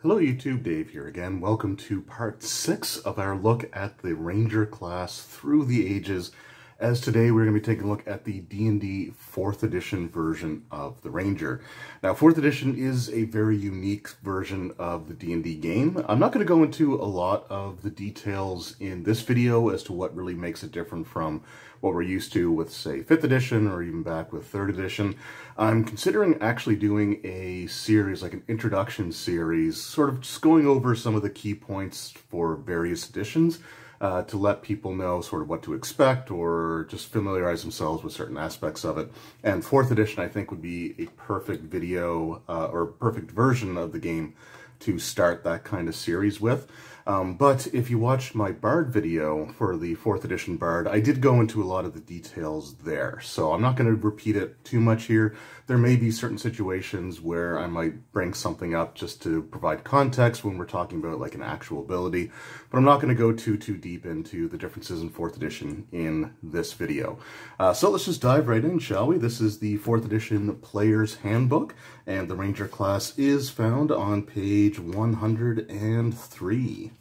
Hello YouTube, Dave here again. Welcome to part 6 of our look at the Ranger class through the ages, as today we're going to be taking a look at the D&D 4th edition version of the Ranger. Now 4th edition is a very unique version of the D&D game. I'm not going to go into a lot of the details in this video as to what really makes it different from what we're used to with, say, 5th edition or even back with 3rd edition. I'm considering actually doing a series, like an introduction series, sort of just going over some of the key points for various editions to let people know sort of what to expect or just familiarize themselves with certain aspects of it. And 4th edition, I think, would be a perfect video or perfect version of the game to start that kind of series with. But if you watched my Bard video for the 4th edition Bard, I did go into a lot of the details there. So I'm not going to repeat it too much here. There may be certain situations where I might bring something up just to provide context when we're talking about like an actual ability, but I'm not going to go too deep into the differences in 4th edition in this video. So let's just dive right in, shall we? This is the 4th edition Player's Handbook, and the Ranger class is found on page 103.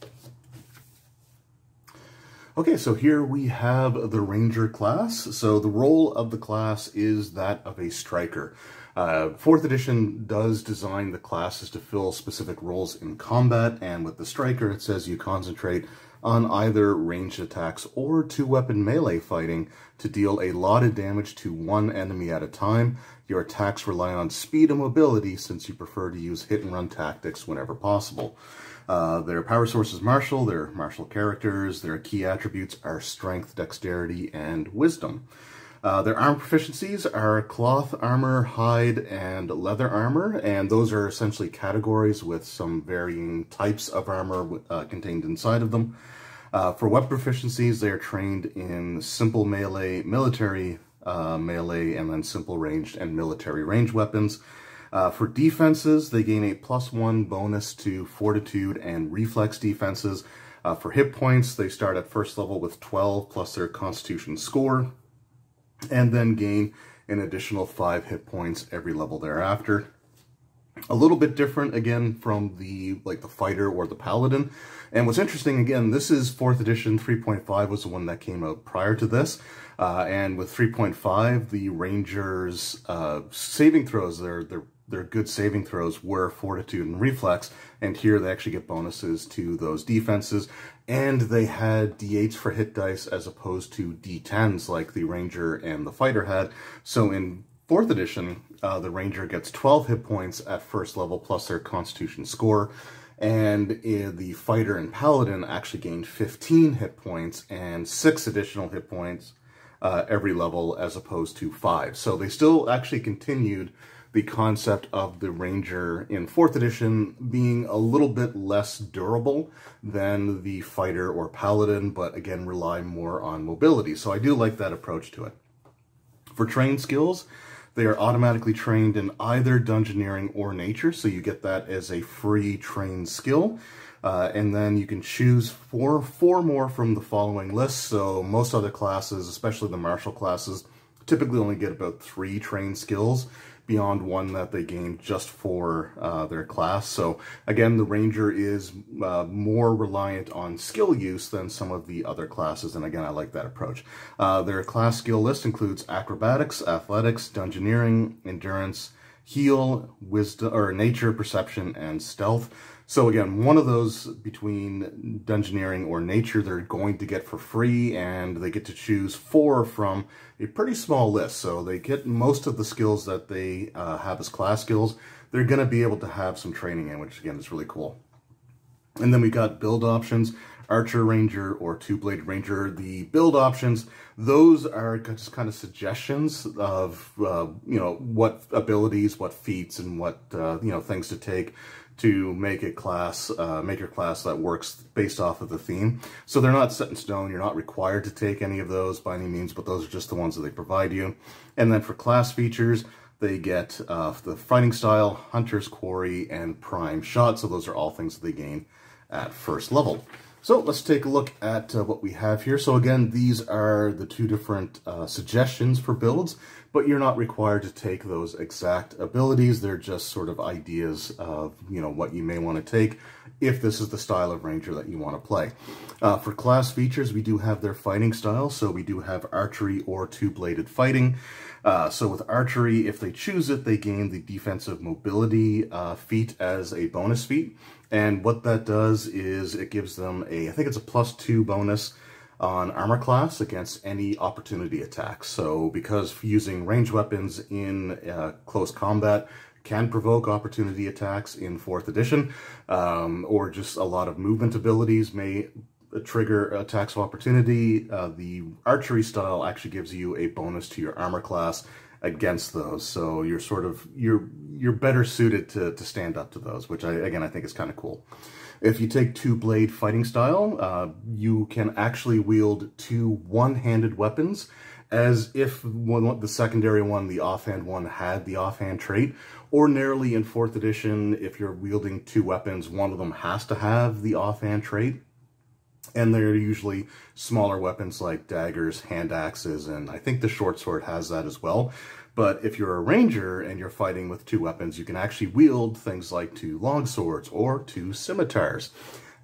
Okay, so here we have the Ranger class. So the role of the class is that of a striker. 4th edition does design the classes to fill specific roles in combat, and with the striker it says you concentrate on either ranged attacks or two-weapon melee fighting to deal a lot of damage to one enemy at a time. Your attacks rely on speed and mobility since you prefer to use hit-and-run tactics whenever possible. Their power source is martial, they're martial characters, their key attributes are strength, dexterity, and wisdom. Their arm proficiencies are cloth armor, hide, and leather armor, and those are essentially categories with some varying types of armor contained inside of them. For weapon proficiencies, they are trained in simple melee, military melee, and then simple ranged and military range weapons. For defenses, they gain a +1 bonus to fortitude and reflex defenses. For hit points, they start at first level with 12 plus their constitution score, and then gain an additional 5 hit points every level thereafter. A little bit different, again, from the fighter or the paladin. And what's interesting, again, this is 4th edition. 3.5 was the one that came out prior to this. And with 3.5, the Rangers' saving throws, their good saving throws were fortitude and reflex, and here they actually get bonuses to those defenses, and they had d8s for hit dice as opposed to d10s like the Ranger and the fighter had. So in 4th edition, the Ranger gets 12 hit points at first level plus their constitution score, and the fighter and paladin actually gained 15 hit points and 6 additional hit points every level as opposed to 5. So they still actually continued the concept of the Ranger in 4th edition being a little bit less durable than the fighter or paladin, but again rely more on mobility. So I do like that approach to it. For trained skills, they are automatically trained in either dungeoneering or nature, so you get that as a free trained skill. And then you can choose four more from the following list. So most other classes, especially the martial classes, typically only get about 3 trained skills beyond one that they gain just for their class. So again, the Ranger is more reliant on skill use than some of the other classes, and again, I like that approach. Their class skill list includes acrobatics, athletics, dungeoneering, endurance, heal, wisdom, or nature, perception, and stealth. So again, one of those between dungeoneering or nature they're going to get for free, and they get to choose 4 from a pretty small list. So they get most of the skills that they have as class skills. They're going to be able to have some training in, which again is really cool. And then we got build options. Archer Ranger or Two-Bladed Ranger. The build options, those are just kind of suggestions of, what abilities, what feats, and what, things to take to make a class, make your class that works based off of the theme. So they're not set in stone. You're not required to take any of those by any means, but those are just the ones that they provide you. And then for class features, they get the fighting style, Hunter's Quarry, and Prime Shot. So those are all things that they gain at first level. So let's take a look at what we have here. So again, these are the two different suggestions for builds, but you're not required to take those exact abilities. They're just sort of ideas of, you know, what you may want to take if this is the style of ranger that you want to play. For class features, we do have their fighting style. So we do have archery or two-bladed fighting. So with archery, if they choose it, they gain the defensive mobility feat as a bonus feat. And what that does is it gives them I think it's a +2 bonus on armor class against any opportunity attacks. So because using ranged weapons in close combat can provoke opportunity attacks in 4th edition, or just a lot of movement abilities may trigger attacks of opportunity, the archery style actually gives you a bonus to your armor class against those. So you're sort of, you're better suited to stand up to those, which I think is kind of cool. If you take two-blade fighting style, you can actually wield 2 one-handed weapons as if the secondary one, the offhand one, had the offhand trait. Ordinarily in 4th edition, if you're wielding 2 weapons, one of them has to have the offhand trait. And they're usually smaller weapons like daggers, hand axes, and I think the short sword has that as well. But if you're a ranger and you're fighting with 2 weapons, you can actually wield things like 2 long swords or 2 scimitars,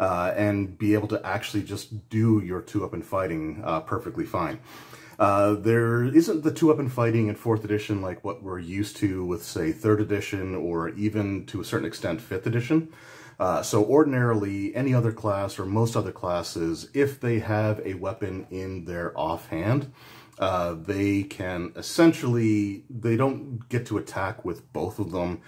and be able to actually just do your 2-weapon fighting perfectly fine. There isn't the 2-weapon fighting in 4th edition like what we're used to with, say, 3rd edition or even to a certain extent 5th edition. So ordinarily, any other class or most other classes, if they have a weapon in their offhand, they can essentially, they don't get to attack with both of them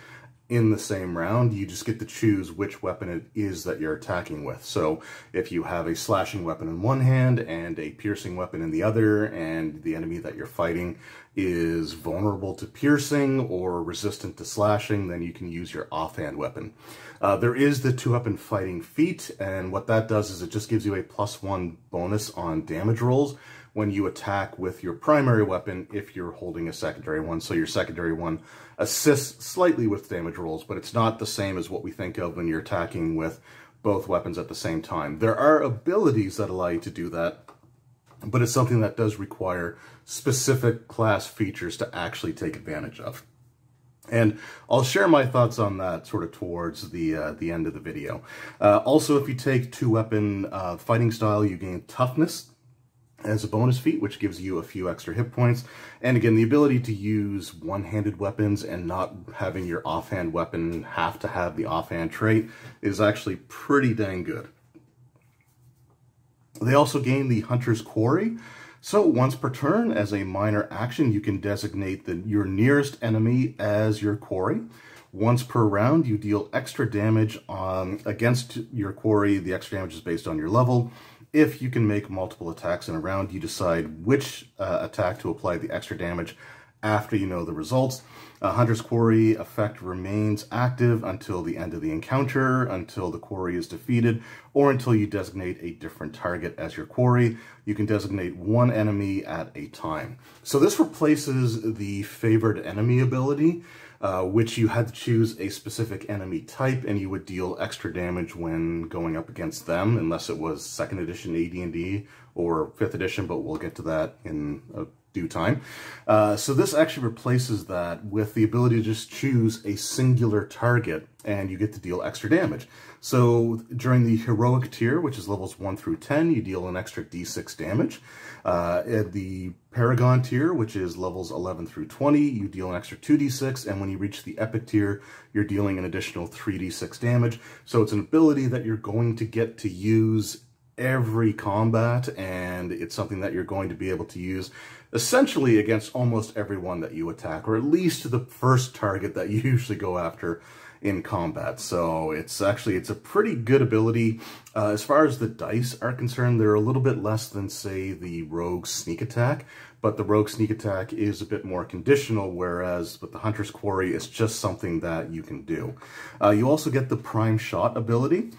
in the same round. You just get to choose which weapon it is that you're attacking with. So if you have a slashing weapon in one hand and a piercing weapon in the other, and the enemy that you're fighting is vulnerable to piercing or resistant to slashing, then you can use your offhand weapon. There is the 2-weapon fighting feat, and what that does is it just gives you a +1 bonus on damage rolls when you attack with your primary weapon if you're holding a secondary one. So your secondary one assists slightly with damage rolls, but it's not the same as what we think of when you're attacking with both weapons at the same time. There are abilities that allow you to do that, but it's something that does require specific class features to actually take advantage of. And I'll share my thoughts on that sort of towards the end of the video. Also, if you take 2-weapon fighting style, you gain Toughness as a bonus feat, which gives you a few extra hit points. And again, the ability to use one-handed weapons and not having your offhand weapon have to have the offhand trait is actually pretty dang good. They also gain the Hunter's Quarry. So once per turn, as a minor action, you can designate your nearest enemy as your quarry. Once per round, you deal extra damage against your quarry. The extra damage is based on your level. If you can make multiple attacks in a round, you decide which attack to apply the extra damage after you know the results. Hunter's Quarry effect remains active until the end of the encounter, until the quarry is defeated, or until you designate a different target as your quarry. You can designate 1 enemy at a time. So this replaces the favored enemy ability, which you had to choose a specific enemy type, and you would deal extra damage when going up against them, unless it was 2nd edition AD&D or 5th edition, but we'll get to that in due time. So this actually replaces that with the ability to just choose a singular target and you get to deal extra damage. So during the heroic tier, which is levels 1 through 10, you deal an extra d6 damage. At the Paragon tier, which is levels 11 through 20, you deal an extra 2d6, and when you reach the epic tier, you're dealing an additional 3d6 damage. So it's an ability that you're going to get to use every combat, and it's something that you're going to be able to use essentially against almost everyone that you attack, or at least the first target that you usually go after in combat. So it's a pretty good ability. As far as the dice are concerned, they're a little bit less than, say, the Rogue Sneak Attack, but the Rogue Sneak Attack is a bit more conditional, whereas with the Hunter's Quarry, it's just something that you can do. You also get the Prime Shot ability.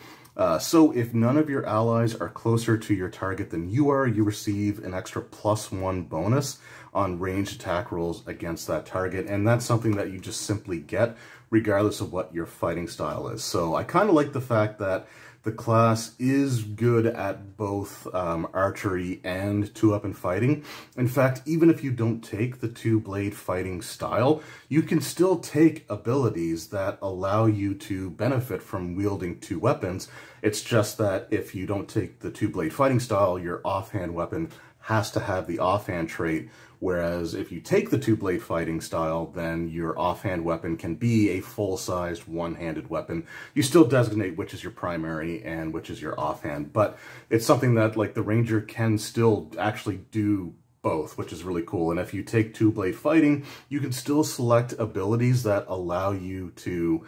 So if none of your allies are closer to your target than you are, you receive an extra +1 bonus on ranged attack rolls against that target, and that's something that you just simply get regardless of what your fighting style is. So I kind of like the fact that the class is good at both archery and two-weapon fighting. In fact, even if you don't take the two-blade fighting style, you can still take abilities that allow you to benefit from wielding two weapons. It's just that if you don't take the two-blade fighting style, your offhand weapon has to have the offhand trait, whereas if you take the two-blade fighting style, then your offhand weapon can be a full-sized one-handed weapon. You still designate which is your primary and which is your offhand, but it's something that like the ranger can still actually do both, which is really cool. And if you take two-blade fighting, you can still select abilities that allow you to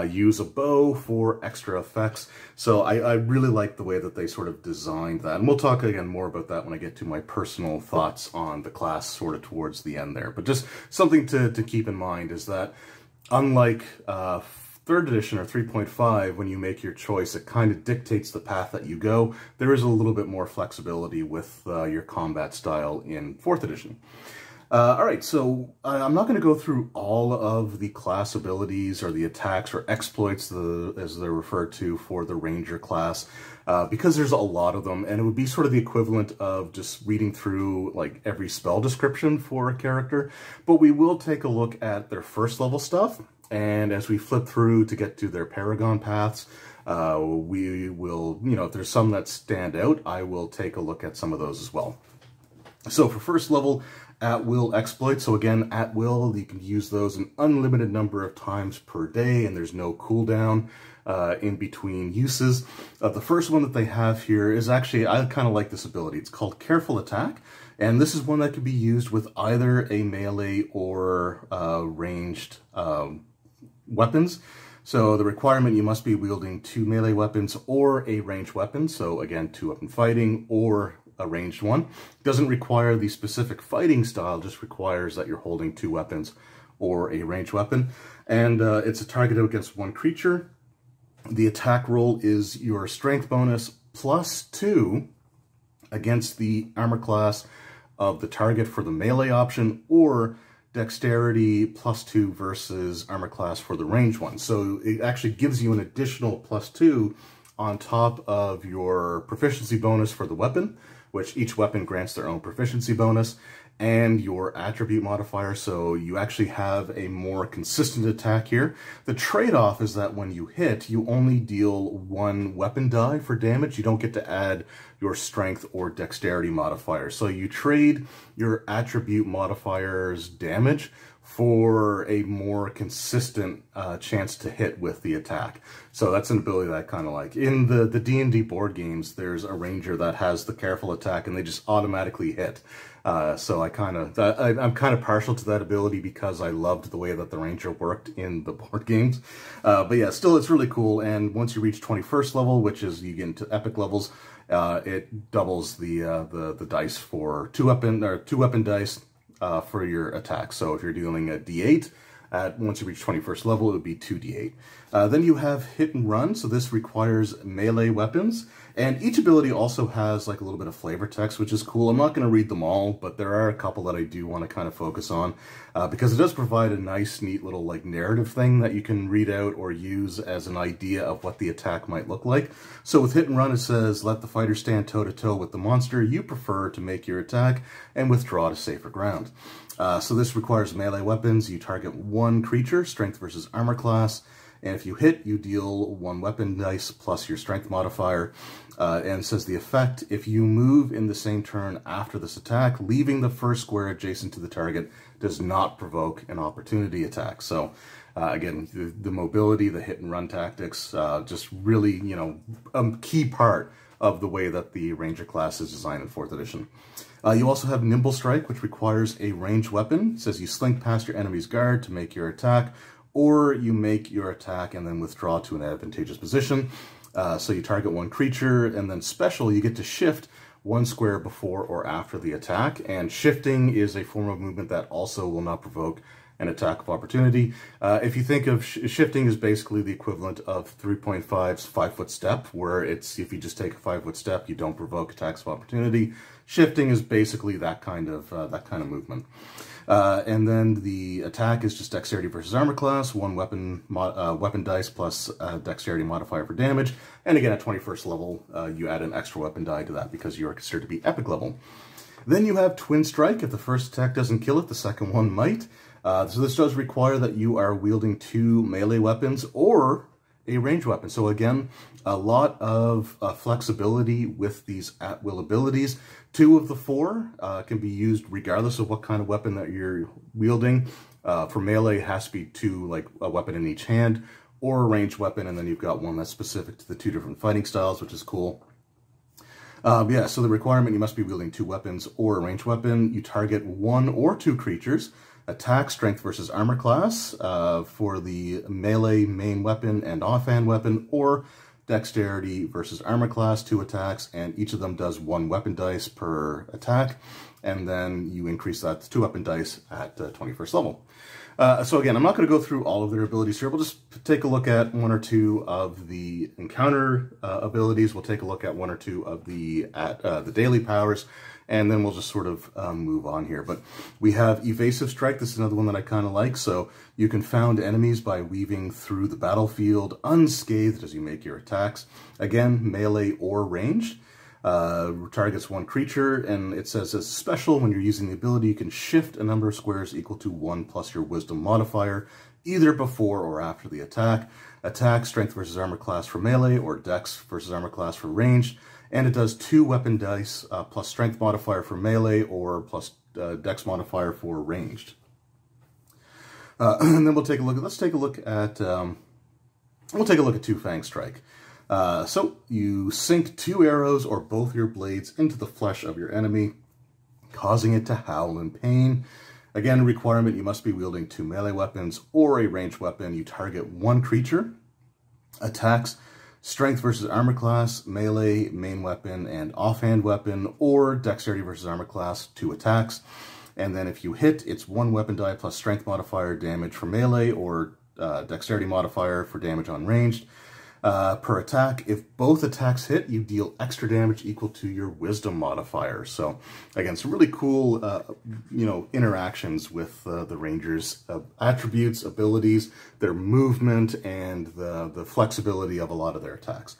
use a bow for extra effects. So I really like the way that they sort of designed that. And we'll talk again more about that when I get to my personal thoughts on the class sort of towards the end there. But just something to keep in mind is that unlike 3rd edition or 3.5, when you make your choice, it kind of dictates the path that you go. There is a little bit more flexibility with your combat style in 4th edition. All right, so I'm not going to go through all of the class abilities or the attacks or exploits, as they're referred to, for the Ranger class, because there's a lot of them, and it would be sort of the equivalent of just reading through like every spell description for a character. But we will take a look at their first level stuff, and as we flip through to get to their Paragon Paths, we will, if there's some that stand out, I will take a look at some of those as well. So for first level, at-will exploits. So again, at will, you can use those an unlimited number of times per day, and there's no cooldown in between uses. The first one that they have here is actually, I kind of like this ability. It's called Careful Attack, and this is one that can be used with either a melee or ranged weapons. So the requirement, you must be wielding 2 melee weapons or a ranged weapon. So again, 2-weapon fighting or a ranged one. It doesn't require the specific fighting style, just requires that you're holding 2 weapons or a ranged weapon. And it's a targeted against 1 creature. The attack roll is your strength bonus +2 against the armor class of the target for the melee option, or dexterity +2 versus armor class for the ranged one. So it actually gives you an additional +2 on top of your proficiency bonus for the weapon, which each weapon grants their own proficiency bonus, and your attribute modifier, so you actually have a more consistent attack here. The trade-off is that when you hit, you only deal 1 weapon die for damage. You don't get to add your strength or dexterity modifier. So you trade your attribute modifier's damage for a more consistent chance to hit with the attack. So that's an ability that I kind of like. In the D&D board games, there's a ranger that has the Careful Attack, and they just automatically hit. So I'm kind of partial to that ability because I loved the way that the ranger worked in the board games. But yeah, still, it's really cool. And once you reach 21st level, which is you get into epic levels, it doubles the dice for 2-weapon dice for your attack. So if you're dealing a D8, once you reach 21st level, it would be 2d8. Then you have Hit and Run, so this requires melee weapons. And each ability also has like a little bit of flavor text, which is cool. I'm not going to read them all, but there are a couple that I do want to kind of focus on because it does provide a nice, neat little like narrative thing that you can read out or use as an idea of what the attack might look like. So with Hit and Run, it says, let the fighter stand toe-to-toe with the monster you prefer to make your attack and withdraw to safer ground. So this requires melee weapons. You target 1 creature, strength versus armor class, and if you hit, you deal 1 weapon dice plus your strength modifier. And it says the effect, if you move in the same turn after this attack, leaving the first square adjacent to the target does not provoke an opportunity attack. So again, the mobility, the hit and run tactics, just really, a key part of the way that the Ranger class is designed in 4th edition. You also have Nimble Strike, which requires a ranged weapon. It says you slink past your enemy's guard to make your attack, or you make your attack and then withdraw to an advantageous position. So you target 1 creature, and then special, you get to shift 1 square before or after the attack, and shifting is a form of movement that also will not provoke an attack of opportunity. If you think of shifting is basically the equivalent of 3.5's 5-foot step, where it's if you just take a 5-foot step, you don't provoke attacks of opportunity. Shifting is basically that kind of movement. And then the attack is just dexterity versus armor class, one weapon dice plus dexterity modifier for damage. And again, at 21st level, you add an extra weapon die to that because you are considered to be epic level. Then you have Twin Strike. If the first attack doesn't kill it, the second one might. So this does require that you are wielding 2 melee weapons or a ranged weapon. So again, a lot of flexibility with these at-will abilities. 2 of the 4 can be used regardless of what kind of weapon that you're wielding. For melee, it has to be 2, like a weapon in each hand, or a ranged weapon, and then you've got one that's specific to the 2 different fighting styles, which is cool. Yeah, so the requirement, you must be wielding 2 weapons or a ranged weapon. You target 1 or 2 creatures. Attack, strength versus armor class for the melee main weapon and offhand weapon, or dexterity versus armor class, 2 attacks, and each of them does 1 weapon dice per attack, and then you increase that to 2 weapon dice at 21st level. So again, I'm not going to go through all of their abilities here. We'll just take a look at 1 or 2 of the encounter abilities. We'll take a look at 1 or 2 of the daily powers, and then we'll just sort of move on here. But we have Evasive Strike. This is another one that I kind of like. So you can confound enemies by weaving through the battlefield unscathed as you make your attacks. Again, melee or ranged. Targets 1 creature, and it says as special, when you're using the ability, you can shift a number of squares equal to 1 plus your wisdom modifier, either before or after the attack. Attack, strength versus armor class for melee, or dex versus armor class for ranged. And it does 2 weapon dice plus strength modifier for melee, or plus dex modifier for ranged. And then we'll take a look at, let's take a look at Two Fang Strike. So you sink 2 arrows or both your blades into the flesh of your enemy, causing it to howl in pain. Again, requirement, you must be wielding 2 melee weapons or a ranged weapon. You target 1 creature. Attacks, strength versus armor class, melee, main weapon, and offhand weapon, or dexterity versus armor class, 2 attacks. And then if you hit, it's 1 weapon die plus strength modifier damage for melee, or dexterity modifier for damage on ranged. Per attack. If both attacks hit, you deal extra damage equal to your wisdom modifier. So again, some really cool, interactions with the Rangers' attributes, abilities, their movement, and the flexibility of a lot of their attacks.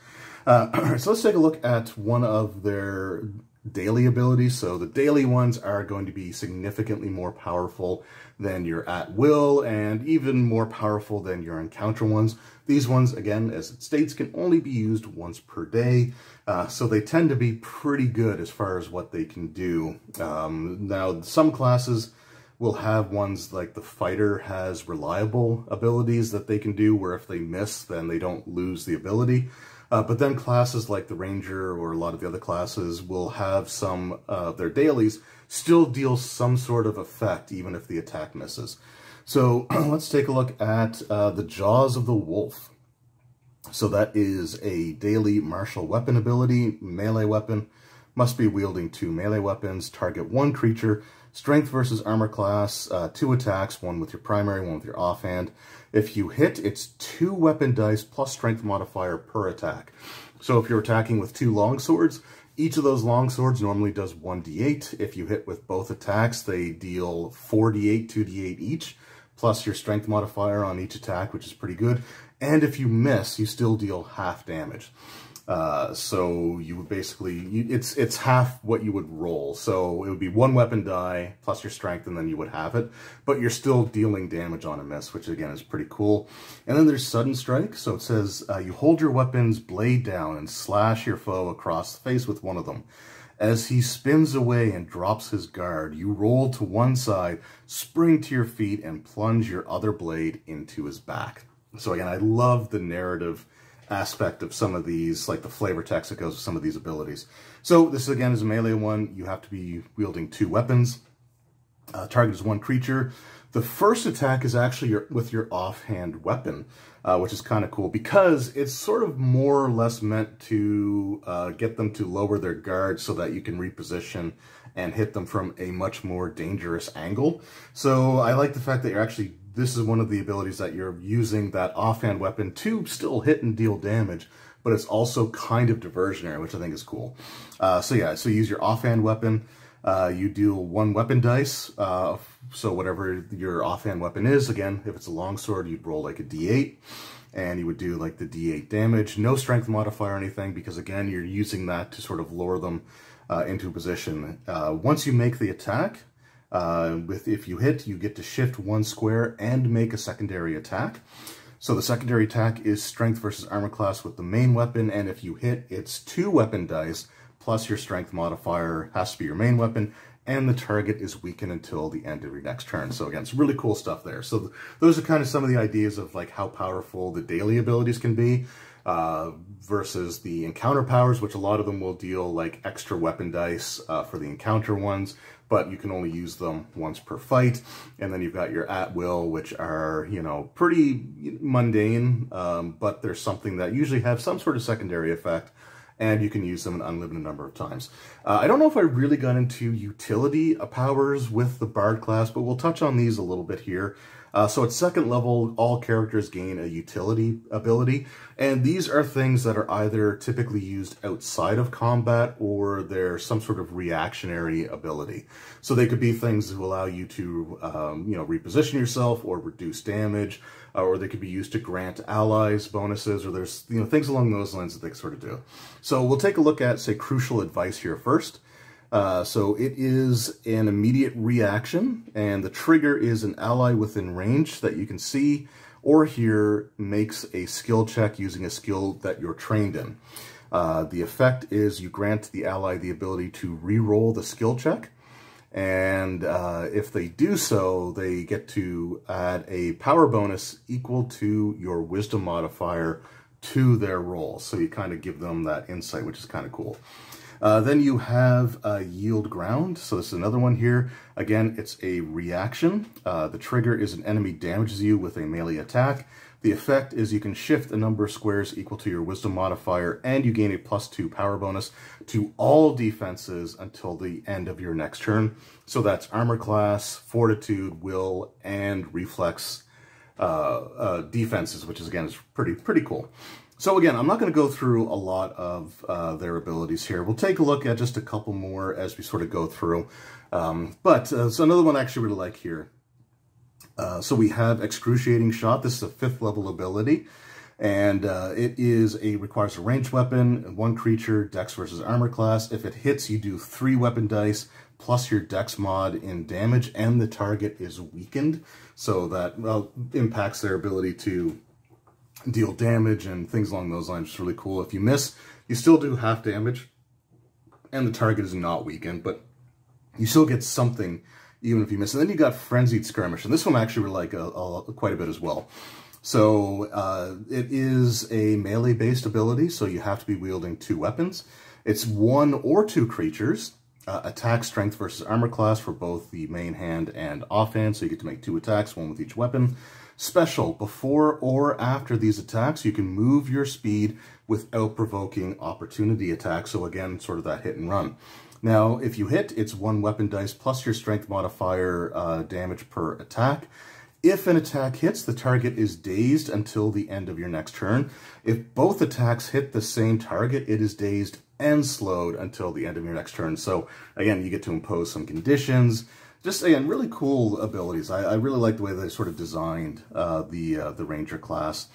So let's take a look at one of their daily abilities. So the daily ones are going to be significantly more powerful than your at will, and even more powerful than your encounter ones. These ones, again, as it states, can only be used once per day, so they tend to be pretty good as far as what they can do. Now, some classes will have ones like the fighter has reliable abilities that they can do, where if they miss, then they don't lose the ability. But then classes like the Ranger or a lot of the other classes will have some of their dailies still deal some sort of effect, even if the attack misses. So let's take a look at the Jaws of the Wolf. So that is a daily martial weapon ability, melee weapon. Must be wielding 2 melee weapons, target 1 creature, strength versus armor class, 2 attacks, 1 with your primary, 1 with your offhand. If you hit, it's 2 weapon dice plus strength modifier per attack. So if you're attacking with 2 longswords, each of those longswords normally does 1d8. If you hit with both attacks, they deal 4d8, 2d8 each, plus your strength modifier on each attack, which is pretty good. And if you miss, you still deal half damage. So you would basically, it's half what you would roll. So it would be 1 weapon die plus your strength, and then you would have it. But you're still dealing damage on a miss, which again is pretty cool. And then there's Sudden Strike. So it says, you hold your weapon's blade down and slash your foe across the face with one of them. As he spins away and drops his guard, you roll to one side, spring to your feet, and plunge your other blade into his back. So again, I love the narrative aspect of some of these, like the flavor text that goes with some of these abilities. So this again is a melee one. You have to be wielding 2 weapons. Target is 1 creature. The first attack is actually with your offhand weapon, which is kind of cool because it's sort of more or less meant to get them to lower their guard so that you can reposition and hit them from a much more dangerous angle. So I like the fact that you're actually, this is one of the abilities that you're using that offhand weapon to still hit and deal damage, but it's also kind of diversionary, which I think is cool. So yeah, so use your offhand weapon. You deal 1 weapon dice, so whatever your offhand weapon is, again, if it's a longsword, you'd roll like a d8, and you would do like the d8 damage. No strength modifier or anything, because again, you're using that to sort of lure them into position. Once you make the attack, if you hit, you get to shift 1 square and make a secondary attack. So the secondary attack is strength versus armor class with the main weapon, and if you hit, it's 2 weapon dice, plus your strength modifier has to be your main weapon, and the target is weakened until the end of your next turn. So again, it's really cool stuff there. So those are kind of some of the ideas of like how powerful the daily abilities can be, versus the encounter powers, which a lot of them will deal like extra weapon dice for the encounter ones, but you can only use them once per fight. And then you've got your at will, which are, you know, pretty mundane, but there's something that usually have some sort of secondary effect, and you can use them an unlimited number of times. I don't know if I really got into utility powers with the Bard class, but we'll touch on these a little bit here. So at 2nd level, all characters gain a utility ability, and these are things that are either typically used outside of combat or they're some sort of reactionary ability. So they could be things that allow you to, you know, reposition yourself or reduce damage, or they could be used to grant allies bonuses, or there's, you know, things along those lines that they sort of do. So we'll take a look at, say, crucial advice here first. So it is an immediate reaction, and the trigger is an ally within range that you can see or hear makes a skill check using a skill that you're trained in. The effect is you grant the ally the ability to re-roll the skill check, and if they do so, they get to add a power bonus equal to your wisdom modifier to their roll. So you kind of give them that insight, which is kind of cool. Then you have Yield Ground. So this is another one here. Again, it's a reaction. The trigger is an enemy damages you with a melee attack. The effect is you can shift a number of squares equal to your wisdom modifier, and you gain a +2 power bonus to all defenses until the end of your next turn. So that's armor class, fortitude, will, and reflex defenses, which is, again, is pretty cool. So again, I'm not going to go through a lot of their abilities here. We'll take a look at just a couple more as we sort of go through. So another one I actually really like here. So we have Excruciating Shot. This is a 5th level ability, and it requires a ranged weapon, 1 creature, dex versus armor class. If it hits, you do 3 weapon dice plus your dex mod in damage, and the target is weakened, so that impacts their ability to deal damage and things along those lines. It's really cool. If you miss, you still do half damage, and the target is not weakened, but you still get something even if you miss. And then you got Frenzied Skirmish, and this one I actually really like quite a bit as well. So it is a melee-based ability, so you have to be wielding 2 weapons. It's 1 or 2 creatures. Attack, strength versus armor class for both the main hand and offhand, so you get to make 2 attacks, 1 with each weapon. Special, before or after these attacks, you can move your speed without provoking opportunity attacks. So again, sort of that hit and run. Now, if you hit, it's 1 weapon dice plus your strength modifier damage per attack. If an attack hits, the target is dazed until the end of your next turn. If both attacks hit the same target, it is dazed and slowed until the end of your next turn. So again, you get to impose some conditions. Just, again, really cool abilities. I really like the way they sort of designed the Ranger class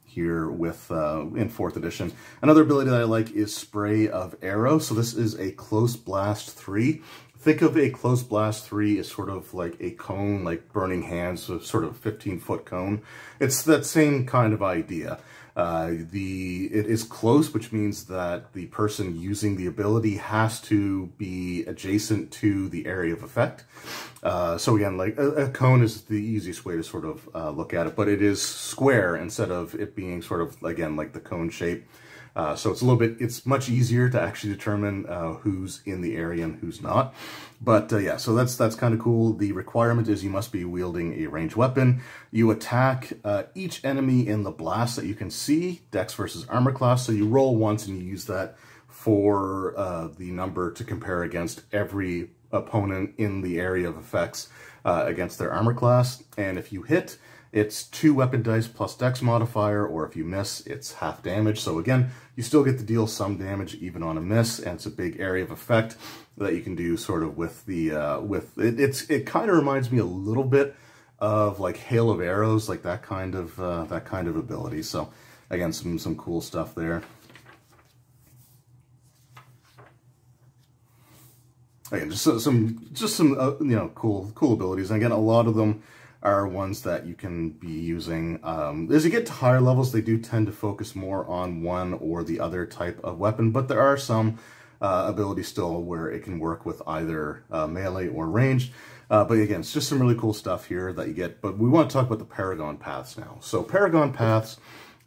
here with in 4th edition. Another ability that I like is Spray of Arrow. So this is a Close Blast 3. Think of a Close Blast 3 as sort of like a cone, like Burning Hands, so sort of a 15-foot cone. It's that same kind of idea. It is close, which means that the person using the ability has to be adjacent to the area of effect. So again, like a cone is the easiest way to sort of look at it, but it is square instead of it being sort of, again, like the cone shape. So it's much easier to actually determine who's in the area and who's not. But yeah, so that's kind of cool. The requirement is you must be wielding a ranged weapon. You attack each enemy in the blast that you can see, dex versus armor class. So you roll once and you use that for the number to compare against every opponent in the area of effects against their armor class. And if you hit, it's 2 weapon dice plus dex modifier, or if you miss, it's half damage. So again, you still get to deal some damage even on a miss, and it's a big area of effect. that you can do sort of with the, it kind of reminds me a little bit of like Hail of Arrows, like that kind of ability. So again, some cool stuff there. Again, just some you know, cool abilities. And again, a lot of them are ones that you can be using. As you get to higher levels, they do tend to focus more on one or the other type of weapon, but there are some abilities still where it can work with either melee or ranged. But again, it's just some really cool stuff here that you get. But we want to talk about the Paragon Paths now. So Paragon Paths,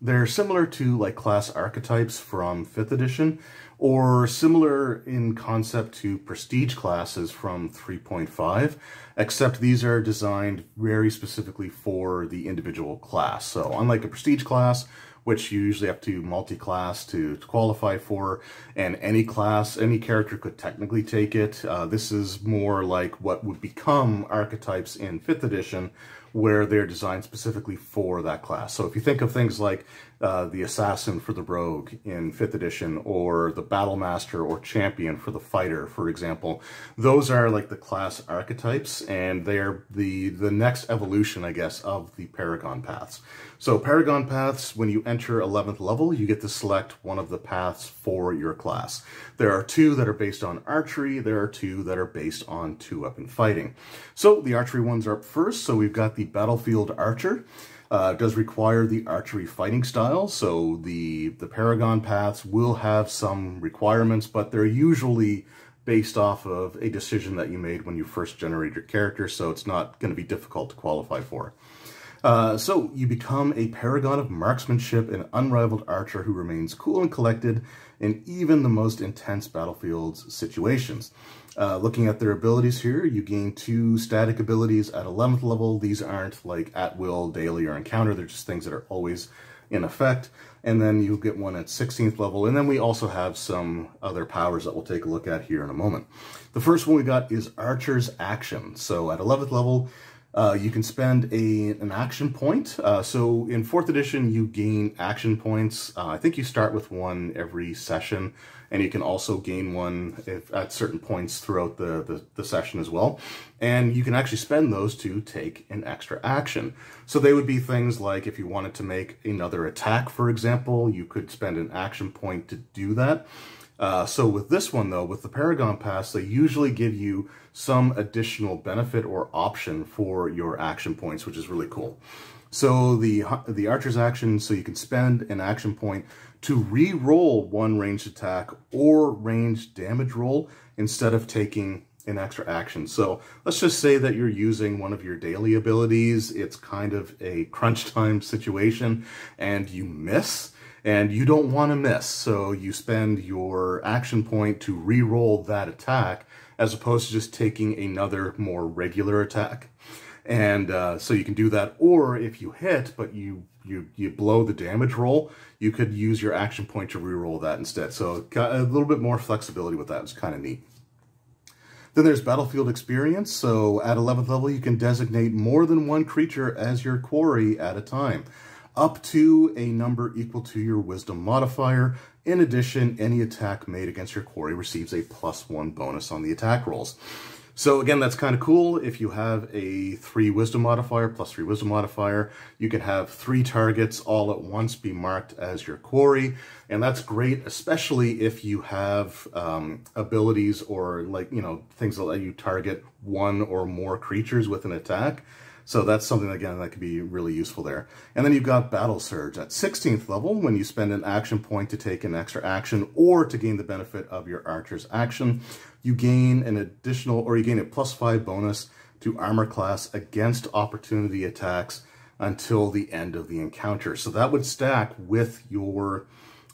they're similar to like class archetypes from 5th edition, or similar in concept to prestige classes from 3.5, except these are designed very specifically for the individual class. So unlike a prestige class, which you usually have to multi-class to qualify for, and any class, any character could technically take it. This is more like what would become archetypes in 5th edition, where they're designed specifically for that class. So if you think of things like the Assassin for the Rogue in 5th edition, or the Battle Master or Champion for the Fighter, for example, those are like the class archetypes, and they're the next evolution, I guess, of the Paragon Paths. So Paragon Paths, when you enter 11th level, you get to select one of the paths for your class. There are 2 that are based on archery, there are 2 that are based on 2-weapon fighting. So the archery ones are up first, so we've got the Battlefield Archer. It does require the archery fighting style, so the Paragon Paths will have some requirements, but they're usually based off of a decision that you made when you first generated your character, so it's not going to be difficult to qualify for. So you become a paragon of marksmanship and unrivaled archer who remains cool and collected in even the most intense battlefields situations. Looking at their abilities here, you gain 2 static abilities at 11th level. These aren't like at will, daily, or encounter. They're just things that are always in effect. And then you get one at 16th level. And then we also have some other powers that we'll take a look at here in a moment. The first one we got is Archer's Action. So at 11th level, you can spend an action point. So in 4th edition, you gain action points. I think you start with one every session, and you can also gain one at certain points throughout the session as well. And you can actually spend those to take an extra action. So they would be things like if you wanted to make another attack, for example, you could spend an action point to do that. So with this one, though, with the Paragon Paths, they usually give you some additional benefit or option for your action points, which is really cool. So the Archer's Action, so you can spend an action point to re-roll one ranged attack or ranged damage roll instead of taking an extra action. So let's just say that you're using one of your daily abilities. It's kind of a crunch time situation and you miss. And you don't want to miss, so you spend your action point to re-roll that attack as opposed to just taking another more regular attack. And so you can do that, or if you hit but you blow the damage roll, you could use your action point to re-roll that instead. So a little bit more flexibility with that. It's kind of neat. Then there's Battlefield Experience. So at 11th level, you can designate more than one creature as your quarry at a time, up to a number equal to your wisdom modifier. In addition, any attack made against your quarry receives a +1 bonus on the attack rolls. So again, that's kind of cool. If you have a 3 wisdom modifier, +3 wisdom modifier, you can have 3 targets all at once be marked as your quarry. And that's great, especially if you have abilities or like, you know, things that let you target 1 or more creatures with an attack. So that's something, again, that could be really useful there. And then you've got Battle Surge at 16th level, when you spend an action point to take an extra action or to gain the benefit of your Archer's Action, you gain an additional, or you gain a +5 bonus to armor class against opportunity attacks until the end of the encounter. So that would stack with your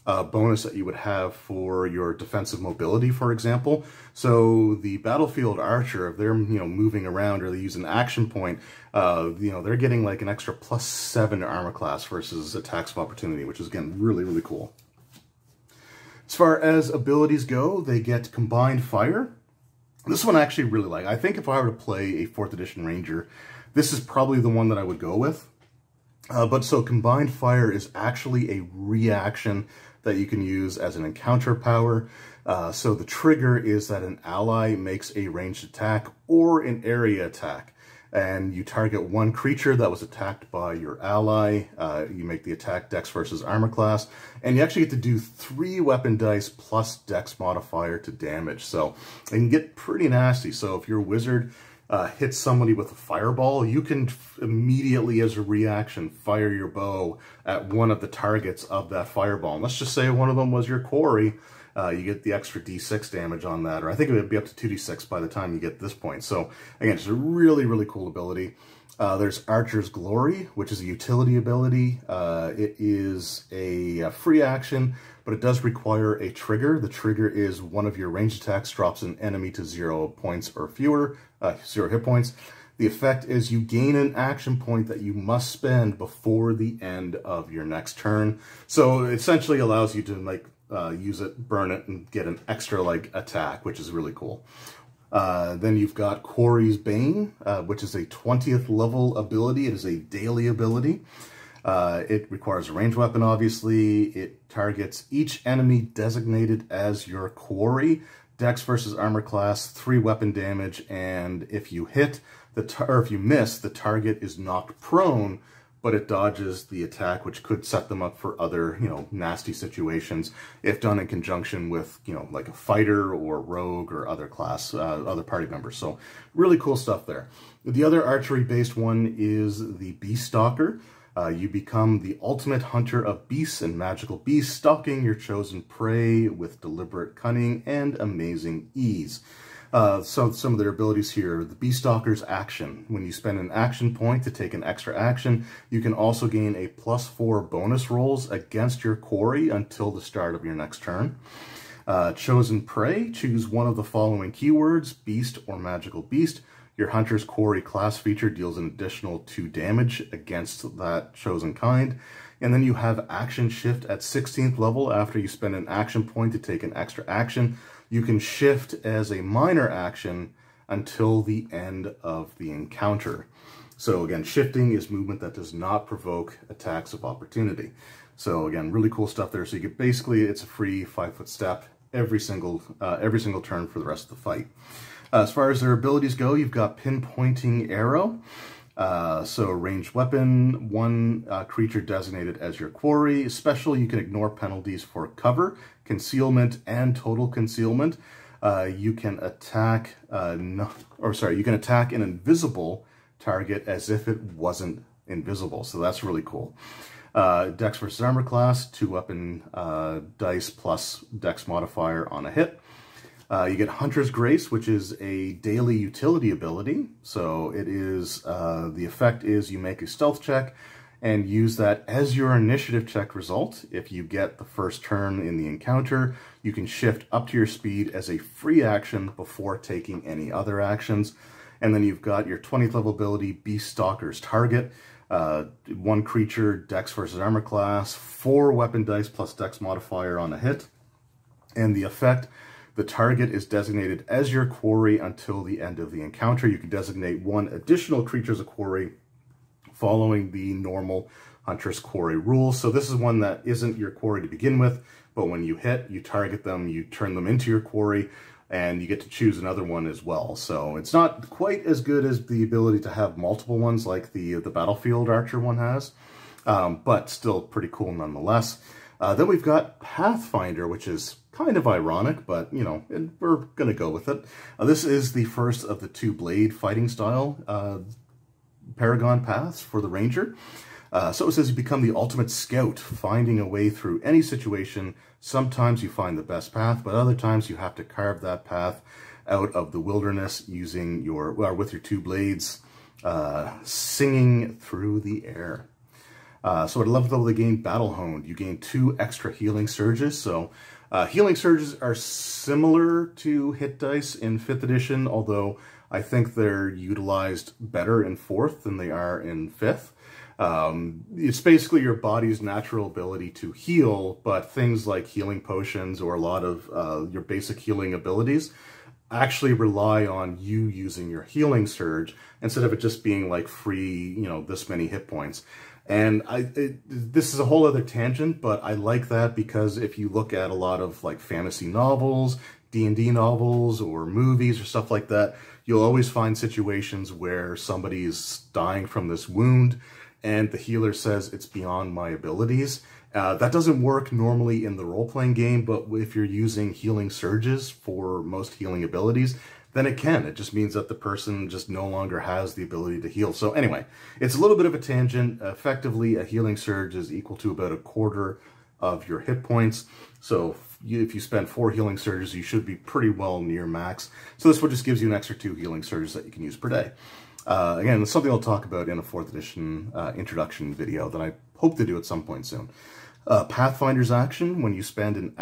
bonus that you would have for your defensive mobility, for example. So the Battlefield Archer, if they're moving around or they use an action point, they're getting like an extra +7 armor class versus attacks of opportunity, which is again really, really cool. As far as abilities go, they get Combined Fire. This one I actually really like. I think if I were to play a 4th edition Ranger, this is probably the one that I would go with. But so Combined Fire is actually a reaction that you can use as an encounter power. So the trigger is that an ally makes a ranged attack or an area attack, and you target one creature that was attacked by your ally. You make the attack Dex versus Armor class, and you actually get to do 3 weapon dice plus Dex modifier to damage. So it can get pretty nasty. So if your wizard hits somebody with a fireball, you can immediately, as a reaction, fire your bow at one of the targets of that fireball. And let's just say one of them was your Quarry. You get the extra d6 damage on that, or I think it would be up to 2d6 by the time you get this point. So again, it's a really, really cool ability. There's Archer's Glory, which is a utility ability. It is a free action, but it does require a trigger. The trigger is one of your ranged attacks drops an enemy to 0 points or fewer, 0 hit points. The effect is you gain an action point that you must spend before the end of your next turn. So it essentially allows you to use it, burn it, and get an extra attack, which is really cool. Then you've got Quarry's Bane, which is a 20th level ability. It is a daily ability. It requires a ranged weapon, obviously. It targets each enemy designated as your Quarry. Dex versus Armor class, 3 weapon damage, and if you hit, if you miss, the target is knocked prone, but it dodges the attack, which could set them up for other, nasty situations if done in conjunction with, like a fighter or rogue or other class, other party members. So really cool stuff there. The other archery-based one is the Beast Stalker. You become the ultimate hunter of beasts and magical beasts, stalking your chosen prey with deliberate cunning and amazing ease. So some of their abilities here, the Beast Stalker's action. When you spend an action point to take an extra action, you can also gain a +4 bonus rolls against your Quarry until the start of your next turn. Chosen prey, choose one of the following keywords, beast or magical beast. Your Hunter's Quarry class feature deals an additional 2 damage against that chosen kind. And then you have action shift at 16th level. After you spend an action point to take an extra action, you can shift as a minor action until the end of the encounter. So again, shifting is movement that does not provoke attacks of opportunity. So again, really cool stuff there. So you get basically, it's a free 5-foot step every single turn for the rest of the fight. As far as their abilities go, you've got Pinpointing Arrow. So ranged weapon, 1 creature designated as your Quarry. Special, you can ignore penalties for cover, concealment, and total concealment. You can attack, you can attack an invisible target as if it wasn't invisible. So that's really cool. Dex versus Armor class, 2 weapon dice plus Dex modifier on a hit. You get Hunter's Grace, which is a daily utility ability. So it is, the effect is you make a stealth check and use that as your initiative check result. If you get the first turn in the encounter, you can shift up to your speed as a free action before taking any other actions. And then you've got your 20th level ability, Beast Stalker's Target. 1 creature, Dex versus Armor class, 4 weapon dice plus Dex modifier on a hit. And the effect, the target is designated as your Quarry until the end of the encounter. You can designate 1 additional creature as a Quarry following the normal Hunter's Quarry rule. So this is one that isn't your Quarry to begin with, but when you hit, you target them, you turn them into your Quarry, and you get to choose another one as well. So it's not quite as good as the ability to have multiple ones like the Battlefield Archer one has, but still pretty cool nonetheless. Then we've got Pathfinder, which is kind of ironic, but, we're going to go with it. This is the first of the 2 blade fighting style Paragon Paths for the Ranger. So it says you become the ultimate scout, finding a way through any situation. Sometimes you find the best path, but other times you have to carve that path out of the wilderness using with your 2 blades, singing through the air. So at 11th level, they gain Battle Honed. You gain 2 extra healing surges. So healing surges are similar to hit dice in 5th edition, although I think they're utilized better in 4th than they are in 5th. It's basically your body's natural ability to heal, but things like healing potions or a lot of your basic healing abilities actually rely on you using your healing surge instead of it just being like free, this many hit points. And this is a whole other tangent, but I like that because if you look at a lot of like fantasy novels, D&D novels, or movies or stuff like that, you'll always find situations where somebody is dying from this wound and the healer says it's beyond my abilities. That doesn't work normally in the role-playing game, but if you're using healing surges for most healing abilities, then it can. It just means that the person just no longer has the ability to heal. So anyway, it's a little bit of a tangent. Effectively, a healing surge is equal to about a quarter of your hit points. So if you spend 4 healing surges, you should be pretty well near max. So this one just gives you an extra 2 healing surges that you can use per day. Again, it's something I'll talk about in a 4th edition introduction video that I hope to do at some point soon. Pathfinder's action, when you spend an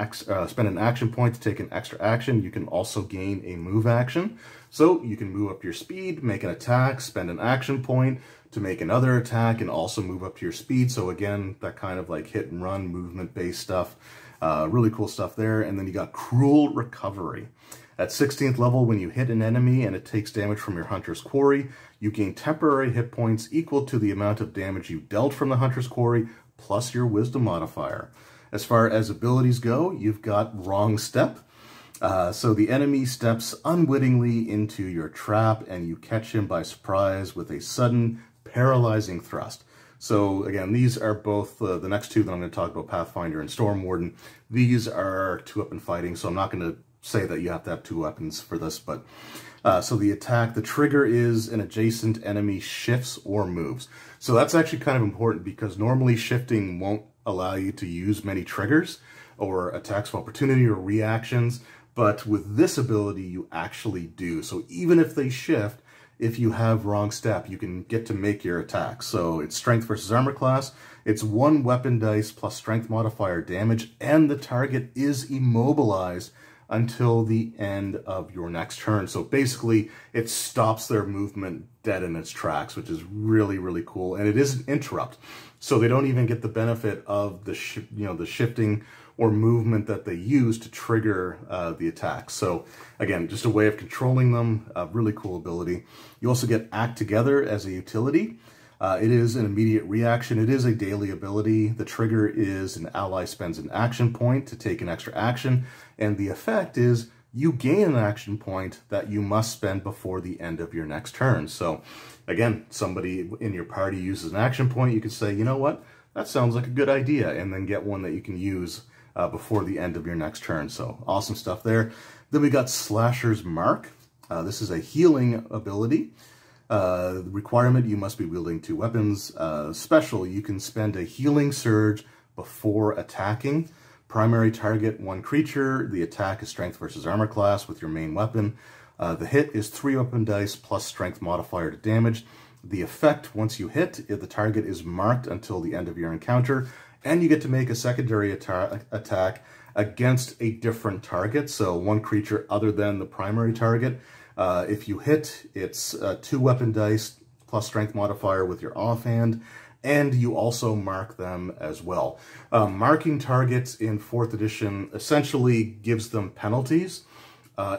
action point to take an extra action, you can also gain a move action. So you can move up your speed, make an attack, spend an action point to make another attack, and also move up to your speed. So again, that kind of like hit and run, movement-based stuff. Really cool stuff there. And then you got Cruel Recovery. At 16th level, when you hit an enemy and it takes damage from your Hunter's Quarry, you gain temporary hit points equal to the amount of damage you dealt from the Hunter's Quarry, plus your Wisdom modifier. As far as abilities go, you've got Wrong Step. So the enemy steps unwittingly into your trap and you catch him by surprise with a sudden paralyzing thrust. So again, these are both the next two that I'm going to talk about, Pathfinder and Storm Warden. These are 2-weapon fighting, so I'm not going to say that you have to have 2 weapons for this, but so the attack, the trigger is an adjacent enemy shifts or moves. So that's actually kind of important because normally shifting won't allow you to use many triggers or attacks of opportunity or reactions, but with this ability you actually do. So even if they shift, if you have Wrong Step, you can get to make your attack. So it's Strength versus Armor class, it's 1 weapon dice plus Strength modifier damage, and the target is immobilized until the end of your next turn. So basically, it stops their movement dead in its tracks, which is really, really cool. And it is an interrupt, so they don't even get the benefit of the the shifting or movement that they use to trigger the attack. So again, just a way of controlling them. A really cool ability. You also get Act Together as a utility. It is an immediate reaction. It is a daily ability. The trigger is an ally spends an action point to take an extra action, and the effect is you gain an action point that you must spend before the end of your next turn. So again, somebody in your party uses an action point, you could say, you know what, that sounds like a good idea, and then get one that you can use before the end of your next turn. So awesome stuff there. Then we got Slasher's Mark. This is a healing ability. The requirement, you must be wielding 2 weapons. Special, you can spend a healing surge before attacking. Primary target, 1 creature. The attack is Strength versus Armor class with your main weapon. The hit is 3 weapon dice plus Strength modifier to damage. The effect, once you hit, if the target is marked until the end of your encounter, and you get to make a secondary attack against a different target, so 1 creature other than the primary target. If you hit, it's 2 weapon dice plus Strength modifier with your offhand, and you also mark them as well. Marking targets in 4th edition essentially gives them penalties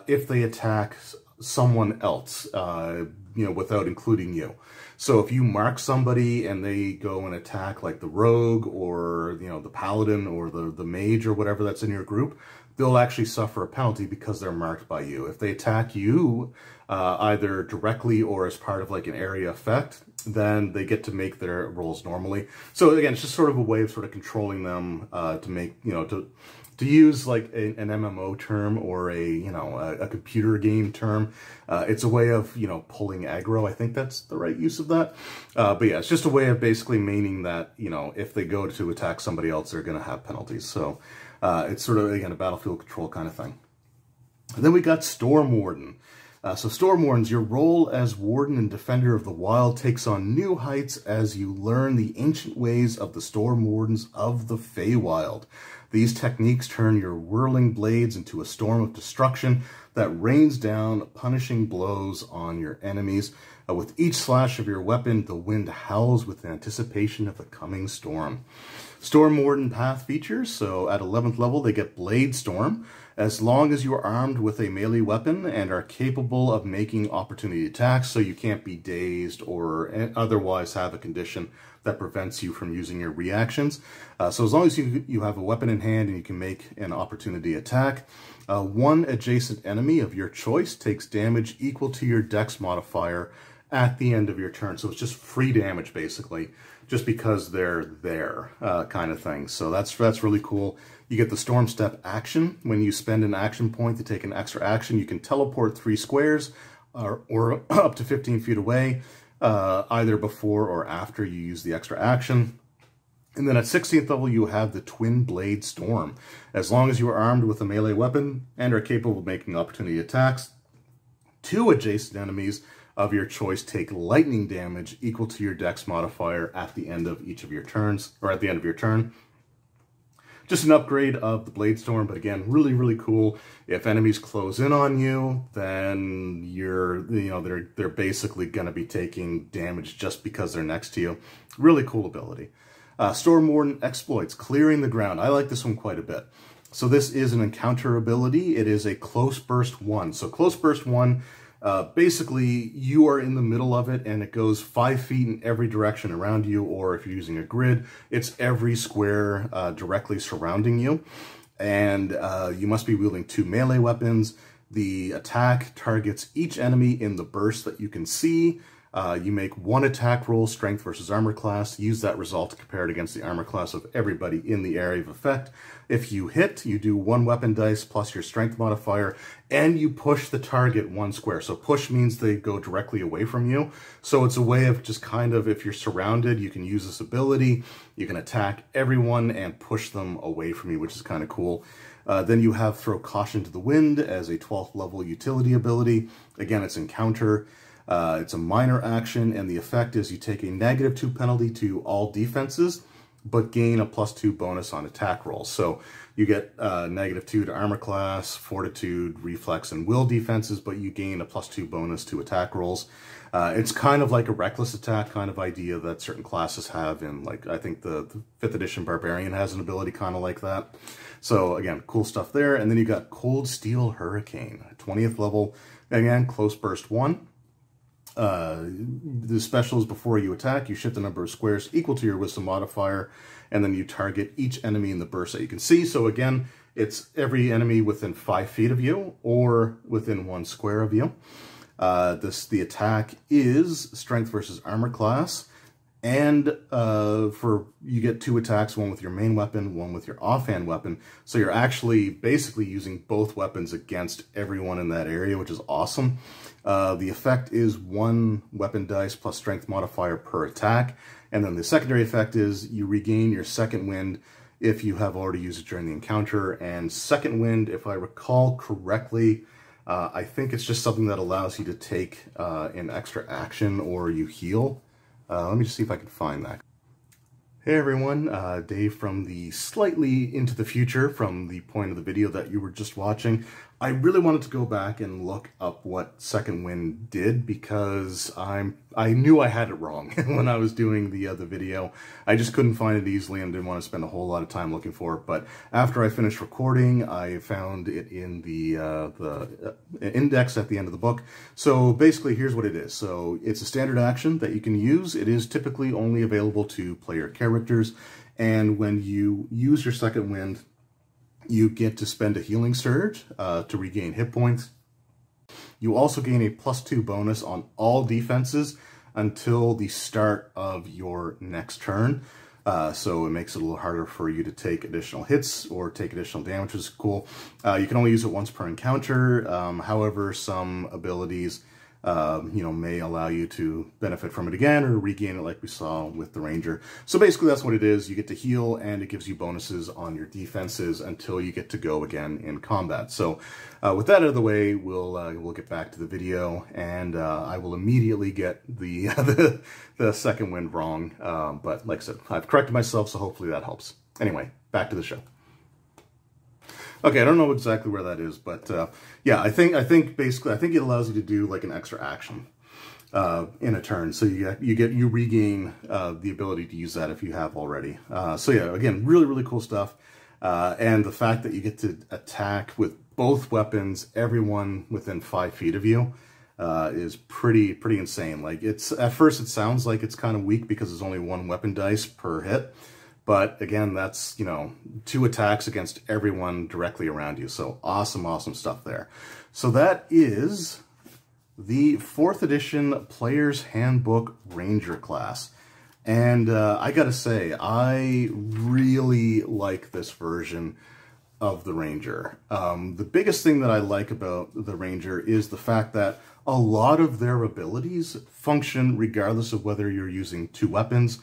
if they attack someone else, without including you. So if you mark somebody and they go and attack like the rogue or, the paladin or the mage or whatever that's in your group, they'll actually suffer a penalty because they're marked by you. If they attack you, either directly or as part of like an area effect, then they get to make their rolls normally. So again, it's just sort of a way of sort of controlling them to make, to use like an MMO term or a computer game term. It's a way of, pulling aggro. I think that's the right use of that. But yeah, it's just a way of basically meaning that, if they go to attack somebody else, they're going to have penalties. So it's sort of, again, a battlefield control kind of thing. And then we got Storm Warden. So Storm Wardens, your role as Warden and Defender of the Wild takes on new heights as you learn the ancient ways of the Storm Wardens of the Feywild. These techniques turn your whirling blades into a storm of destruction that rains down punishing blows on your enemies. With each slash of your weapon, the wind howls with anticipation of the coming storm. Storm Warden path features, so at 11th level they get Blade Storm. as long as you are armed with a melee weapon and are capable of making opportunity attacks, so you can't be dazed or otherwise have a condition that prevents you from using your reactions. So as long as you have a weapon in hand and you can make an opportunity attack, one adjacent enemy of your choice takes damage equal to your dex modifier at the end of your turn. So it's just free damage, basically, just because they're there, kind of thing. So that's really cool. You get the Storm Step action. When you spend an action point to take an extra action, you can teleport 3 squares or up to 15 feet away, either before or after you use the extra action. And then at 16th level, you have the Twin Blade Storm. As long as you are armed with a melee weapon and are capable of making opportunity attacks, 2 adjacent enemies of your choice take lightning damage equal to your dex modifier at the end of each of your turns, or at the end of your turn. Just an upgrade of the Blade Storm, but again, really, really cool. If enemies close in on you, then they're basically going to be taking damage just because they're next to you. Really cool ability. Storm Warden exploits, clearing the ground. I like this one quite a bit. So this is an encounter ability. It is a Close Burst 1. So Close Burst 1, basically you are in the middle of it and it goes 5 feet in every direction around you, or if you're using a grid, it's every square directly surrounding you. And you must be wielding 2 melee weapons. The attack targets each enemy in the burst that you can see. You make 1 attack roll, strength versus armor class. Use that result to compare it against the armor class of everybody in the area of effect. If you hit, you do 1 weapon dice plus your strength modifier, and you push the target 1 square. So push means they go directly away from you. So it's a way of just kind of, if you're surrounded, you can use this ability. You can attack everyone and push them away from you, which is kind of cool. Then you have Throw Caution to the Wind as a 12th level utility ability. Again, it's encounter. It's a minor action, and the effect is you take a -2 penalty to all defenses, but gain a +2 bonus on attack rolls. So you get -2 to armor class, fortitude, reflex, and will defenses, but you gain a +2 bonus to attack rolls. It's kind of like a reckless attack kind of idea that certain classes have in, like, I think the 5th edition Barbarian has an ability kind of like that. So again, cool stuff there. And then you got Cold Steel Hurricane, 20th level, again, Close Burst 1. The special is before you attack, you shift the number of squares equal to your wisdom modifier, and then you target each enemy in the burst that you can see. So again, it's every enemy within 5 feet of you or within 1 square of you. The attack is strength versus armor class, and you get 2 attacks, 1 with your main weapon, 1 with your offhand weapon. So you're actually basically using both weapons against everyone in that area, which is awesome. The effect is 1 weapon dice plus strength modifier per attack. And then the secondary effect is you regain your second wind if you have already used it during the encounter. And second wind, if I recall correctly, I think it's just something that allows you to take an extra action or you heal. Let me just see if I can find that. Hey everyone, Dave from the slightly into the future from the point of the video that you were just watching. I really wanted to go back and look up what Second Wind did because I knew I had it wrong when I was doing the video. I just couldn't find it easily and didn't want to spend a whole lot of time looking for it. But after I finished recording, I found it in the index at the end of the book. So basically, here's what it is. So it's a standard action that you can use. It is typically only available to player characters. And when you use your Second Wind, you get to spend a healing surge to regain hit points. You also gain a +2 bonus on all defenses until the start of your next turn. So it makes it a little harder for you to take additional hits or take additional damage, which is cool. You can only use it once per encounter. However, some abilities may allow you to benefit from it again or regain it like we saw with the Ranger. So basically that's what it is. You get to heal and it gives you bonuses on your defenses until you get to go again in combat. So with that out of the way, we'll get back to the video, and I will immediately get the Second Wind wrong. But like I said, I've corrected myself, so hopefully that helps. Anyway, back to the show. Okay, I don't know exactly where that is, but yeah, I think it allows you to do like an extra action in a turn. So you regain the ability to use that if you have already. So yeah, again, really, really cool stuff. And the fact that you get to attack with both weapons, everyone within 5 feet of you, is pretty insane. Like, it's, at first it sounds like it's kind of weak because there's only 1 weapon dice per hit. But again, that's, you know, 2 attacks against everyone directly around you. So awesome stuff there. So that is the 4th edition Player's Handbook Ranger class. And I gotta say, I really like this version of the Ranger. The biggest thing that I like about the Ranger is the fact that a lot of their abilities function regardless of whether you're using 2 weapons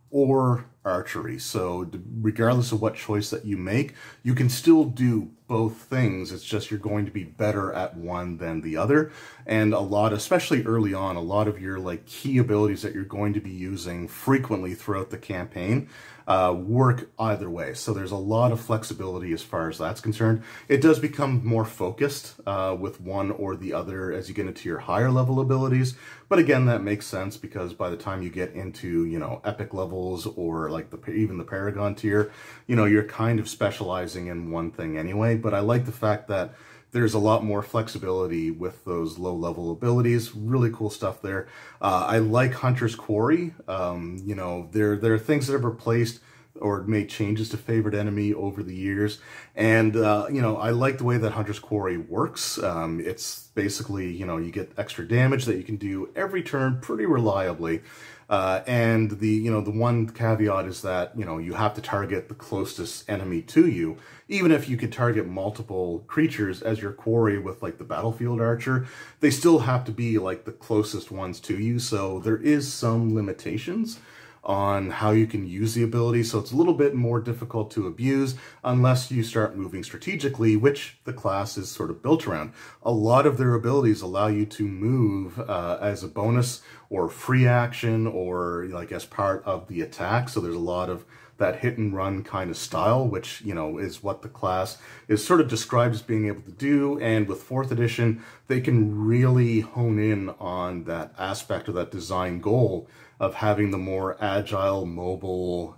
or archery. So regardless of what choice that you make, you can still do both things. It's just you're going to be better at one than the other. And a lot, especially early on, a lot of your like key abilities that you're going to be using frequently throughout the campaign work either way. So there's a lot of flexibility as far as that's concerned. It does become more focused with one or the other as you get into your higher level abilities. But again, that makes sense because by the time you get into, you know, epic levels or like even the Paragon tier, you know, you're kind of specializing in one thing anyway. But I like the fact that there's a lot more flexibility with those low-level abilities. Really cool stuff there. I like Hunter's Quarry. You know, there are things that have replaced or made changes to favorite enemy over the years. And, you know, I like the way that Hunter's Quarry works. It's basically, you know, you get extra damage that you can do every turn pretty reliably. And the, you know, the one caveat is that, you know, you have to target the closest enemy to you. Even if you could target multiple creatures as your quarry with like the battlefield archer, they still have to be like the closest ones to you. So there is some limitations on how you can use the ability, so it's a little bit more difficult to abuse unless you start moving strategically, which the class is sort of built around. A lot of their abilities allow you to move as a bonus or free action or like as part of the attack, so there's a lot of that hit and run kind of style, which, you know, is what the class is sort of described as being able to do. And with 4th edition, they can really hone in on that aspect of that design goal of having the more agile, mobile,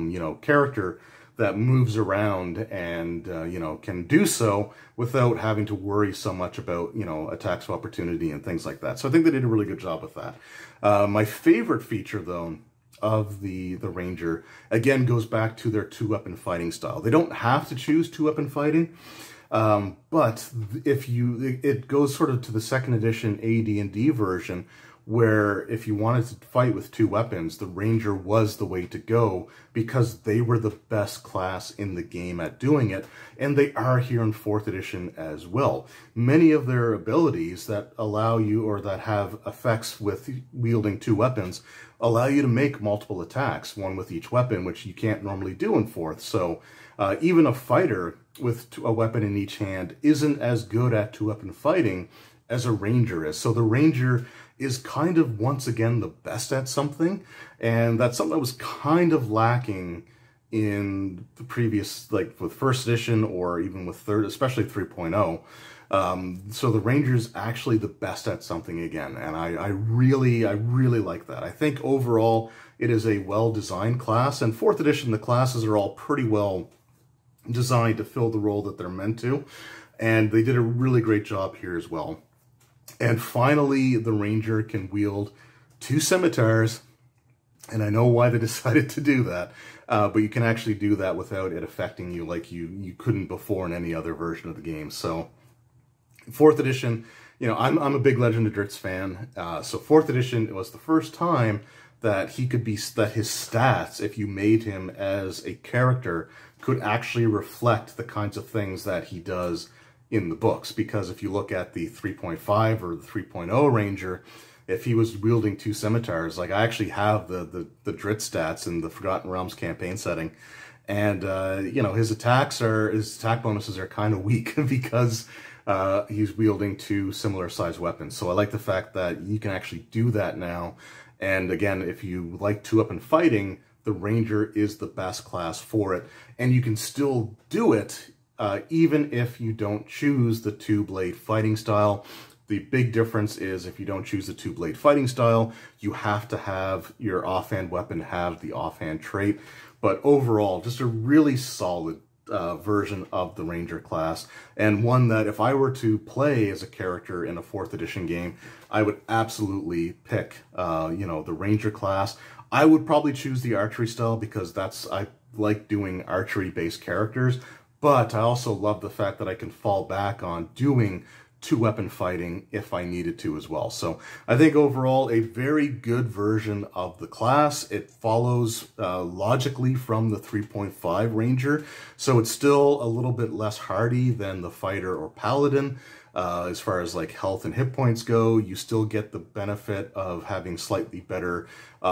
you know, character that moves around and, you know, can do so without having to worry so much about, you know, attacks of opportunity and things like that. So I think they did a really good job with that. My favorite feature, though, of the Ranger, again, goes back to their 2-weapon fighting style. They don't have to choose 2-weapon fighting, but if you, it goes sort of to the 2nd edition AD&D version, where if you wanted to fight with 2 weapons, the Ranger was the way to go because they were the best class in the game at doing it, and they are here in 4th edition as well. Many of their abilities that allow you, or that have effects with wielding 2 weapons, allow you to make multiple attacks, one with each weapon, which you can't normally do in 4th. So even a fighter with a weapon in each hand isn't as good at 2-weapon fighting as a Ranger is. So the Ranger is kind of, once again, the best at something, and that's something that was kind of lacking in the previous, like with 1st edition or even with 3rd, especially 3.0. So the Ranger's actually the best at something again, and I really like that. I think overall it is a well-designed class, and 4th edition, the classes are all pretty well designed to fill the role that they're meant to, and they did a really great job here as well. And finally, the Ranger can wield 2 scimitars, and I know why they decided to do that, but you can actually do that without it affecting you like you couldn't before in any other version of the game. So 4th edition, you know, I'm a big Legend of Drizzt fan, so 4th edition, it was the first time that he could be, that his stats, if you made him as a character, could actually reflect the kinds of things that he does in the books. Because if you look at the 3.5 or the 3.0 Ranger, if he was wielding 2 scimitars, like I actually have the Drizzt stats in the Forgotten Realms campaign setting, and you know, his attack bonuses are kind of weak because he's wielding 2 similar sized weapons. So I like the fact that you can actually do that now. And again, if you like 2-weapon fighting, the Ranger is the best class for it, and you can still do it even if you don't choose the 2-blade fighting style. The big difference is if you don't choose the 2-blade fighting style, you have to have your offhand weapon have the offhand trait. But overall, just a really solid version of the Ranger class, and one that if I were to play as a character in a 4th edition game, I would absolutely pick, you know, the Ranger class. I would probably choose the archery style because I like doing archery-based characters, but I also love the fact that I can fall back on doing 2-weapon fighting if I needed to as well. So I think overall a very good version of the class. It follows logically from the 3.5 Ranger, so it's still a little bit less hardy than the Fighter or Paladin. As far as like health and hit points go, you still get the benefit of having slightly better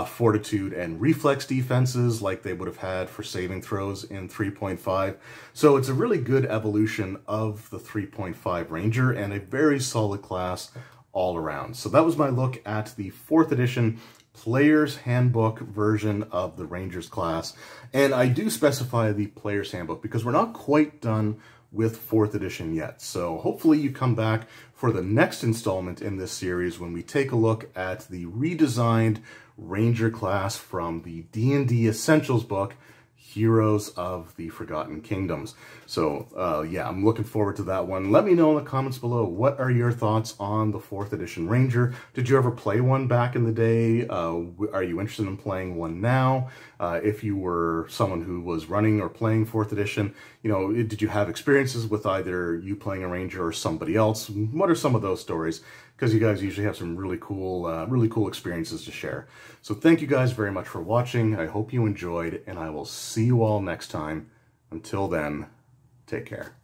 fortitude and reflex defenses like they would have had for saving throws in 3.5. So it's a really good evolution of the 3.5 Ranger and a very solid class all around. So that was my look at the 4th edition Player's Handbook version of the Rangers class. And I do specify the Player's Handbook because we're not quite done with 4th edition yet. So hopefully you come back for the next installment in this series when we take a look at the redesigned Ranger class from the D&D Essentials book, Heroes of the Forgotten Kingdoms. So yeah, I'm looking forward to that one. Let me know in the comments below, what are your thoughts on the 4th edition Ranger? Did you ever play one back in the day? Are you interested in playing one now? If you were someone who was running or playing 4th edition, you know, did you have experiences with either you playing a Ranger or somebody else? What are some of those stories? Because you guys usually have some really cool experiences to share. So thank you guys very much for watching. I hope you enjoyed, and I will see you all next time. Until then, take care.